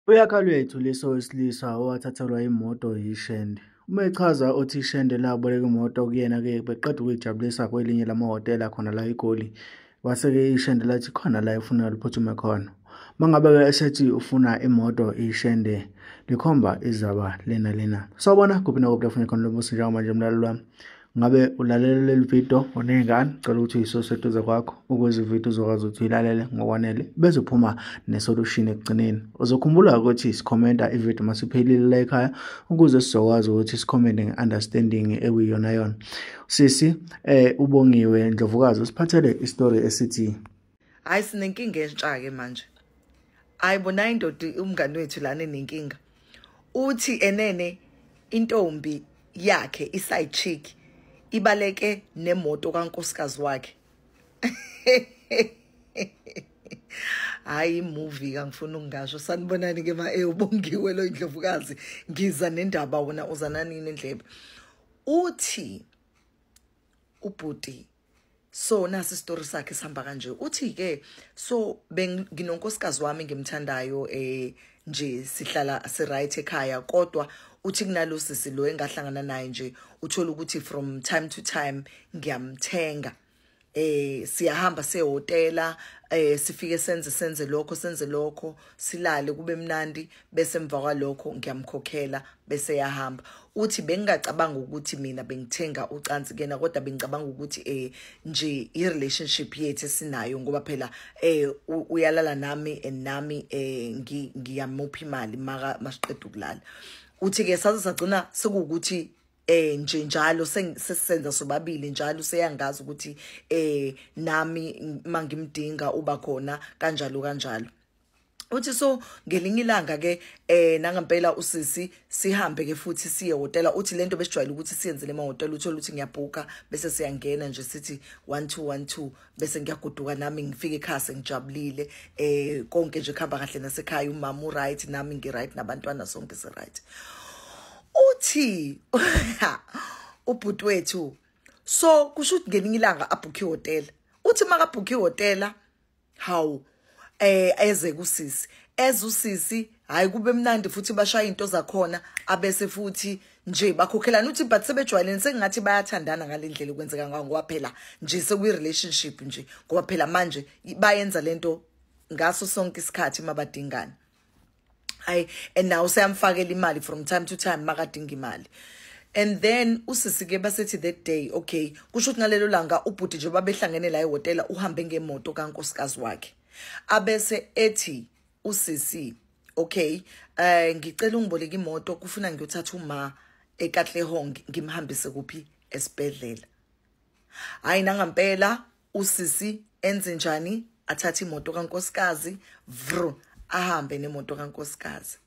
Uyakalwethu liso wesilisa owathathelwa imoto yishende. Uma echaza uthi ishende laboleka imoto kuyena-ke beqeda ukuyijabulisa kwelinye lamahhotela khona la eGoli. Kwase-ke ishende lathi khona la efuna liphuthume khona. Uma ngabe-ke esethi ufuna imoto ishende likhomba izaba lena. Sawubona kuphi nakuphi lafuna khona lo musi njengamanje mlaleli wami. Ngabe ulalela leli video uney'ngane, cela ukuthi uyisuse eduze kwakho ukuze ividiyo uzokwazi ukuthi uyilalele ngokwanele bese uphuma nesolution ekugcineni. Uzokhumbula ukuthi sikhomenta ividiyo masiphelile la ekhaya ukuze sizokwazi ukuthi sikhomende nge-understanding ekuyiyona. Sisi, ubongiwe Ndlovukazi usiphathele isitori esithi. Hayi sinenkinga entsha-ke manje. Ayibona indoda umngani wethu lana enenkinga. Uthi enene intombi yakhe iside chick ibaleke nemoto kankosikazi wakhe. Hayi movie kangifuna ukungasho sanibonani ke ubongiwe lo Ndlovukazi ngiza nendaba wona uzana nini endlebe. Uthi ubhuti so nasi story sakhe sihamba kanje. Uthi ke so nginonkosikazi wami ngimthandayo nje sihlala right ekhaya kodwa uthi kunalo sisi lo engahlangana naye nje uthola ukuthi from time to time ngiyamthenga siyahamba sehotela sifike senze lokho silale kube mnandi bese emva kwalokho ngiyamkhokhela bese yahamba. Uthi bengingacabanga ukuthi mina bengithenga ucansi kena kodwa bengicabanga ukuthi nje i-relationship yethu sinayo ngoba phela uyalala nami nami ngiyamupha imali masiqeda ukulala. Uthi ke saze sagcina sekuwukuthi nje njalo sesisenza sobabili njalo seyangazi ukuthi nami mangimdinga uba khona kanjalo. Uthi so ngelinye ilanga ke nangempela usisi sihambe ke futhi siye hotela. Uthi lento besijwayele ukuthi siyenzele emahotela uthola ukuthi ngiyabhuka bese siyangena nje sithi 1212 bese ngiyagoduka nami ngifike ekhaya sengijabulile konke nje khamba kahle nasekhaya umama right nami ngi-right nabantwana sonke si-right. Uthi ubhuti wethu so kusho ukuthi ngelinye ilanga abhukhe ihotela. Uthi makabhukhe ihotela hawu eze kusisi usisi hayi kube mnandi futhi bashaya into zakhona abese futhi nje bakhokhelana. Uthi but sebejwayelene sengathi bayathandana ngalendlela ukwenzeka ngayo ngoba phela nje sekuyi relationship nje ngoba phela manje bayenza lento ngaso sonke isikhathi mabadingana. And now sayamfakela imali from time to time makadinga imali. And then usisi ke basethi that day okay kusho ukuthi ngalelo langa ubhuti nje babehlangene la ehotela uhambe ngemoto kankosikazi wakhe. Abese ethi usisi okay ngicela ungiboleke imoto kufuna ngiyothatha uma eKatlehong ngimhambise kuphi esibhedlela. Hayi nangempela usisi enze njani athatha imoto kankosikazi ahambe nemoto kankosikazi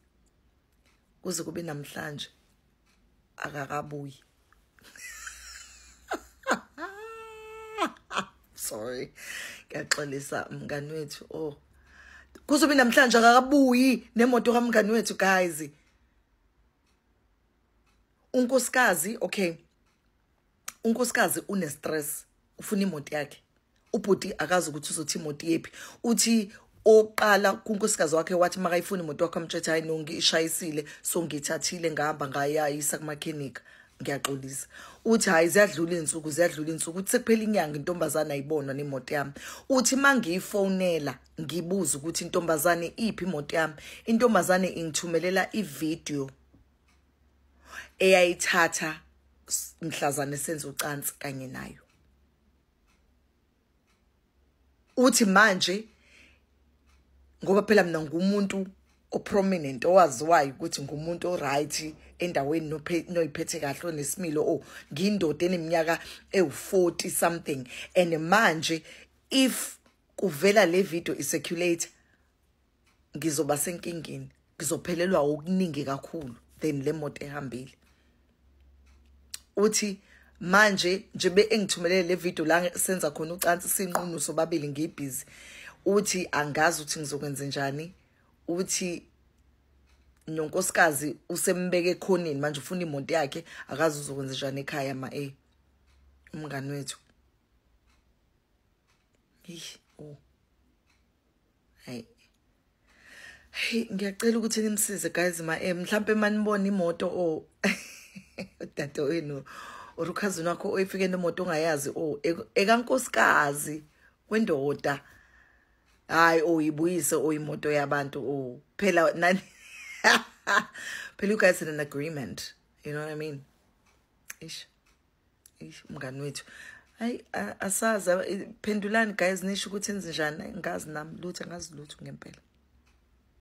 kuze kube namhlanje akakabuyi. Sorry ngiyaxolisa mngani wethu kuzobe namhlanje akakabuyi nemoto kamngani wethu guys. Unkosikazi okay unkosikazi une stress ufuna imoto yakhe. Ubhuti akazi ukuthi uzothi imoto yephi. Uthi oqala kunkosikazi wakhe wathi makayifuna imoto yakhe amtshetha hayi nonke ishayisile so ngithathile ngahamba ngayayisa kumakhenika ngiyaxolisa. Uthi hayi ziyadlula insuku uthi sekuphela inyanga intombazana ayibonwa nemoto yami. Uthi mangiyifonela ngibuza ukuthi intombazane iphi imoto yami intombazane ingithumelela ivideo eyayithatha mhlazane senza ucansi kanye nayo. Uthi manje ngoba phela mina ngumuntu oprominent owaziwayo ukuthi ngumuntu oright endaweni noyiphethe kahle onesimilo ngiyindoda eneminyaka ewu40 something and manje if kuvela le video isirculate ngizoba senkingeni ngizophelelwa okuningi kakhulu then le moto ehambile. Uthi manje nje engithumelele le video la senza khona ucansi sinqunu sobabili ngibhizi. Uthi angazi ukuthi ngizokwenza njani. Uthi nonkosikazi usembeke ekhoneni manje ufuna imoto yakhe akazi uzokwenza njani ekhaya umngani wethu. Hey Hey, ngiyacela ukuthi nimsize guys mhlambe manibona imoto dadewenu urukhazini wakho oyifike nemoto ongayazi ekankosikazi wendoda hayi oyibuyise oyimoto yabantu phela nani phela you guys in an agreement, you know what I mean? Ish mngani wethu hayi asaza pendulani guys nisho ukuthi enze njani ngazi nami lutho ngempela.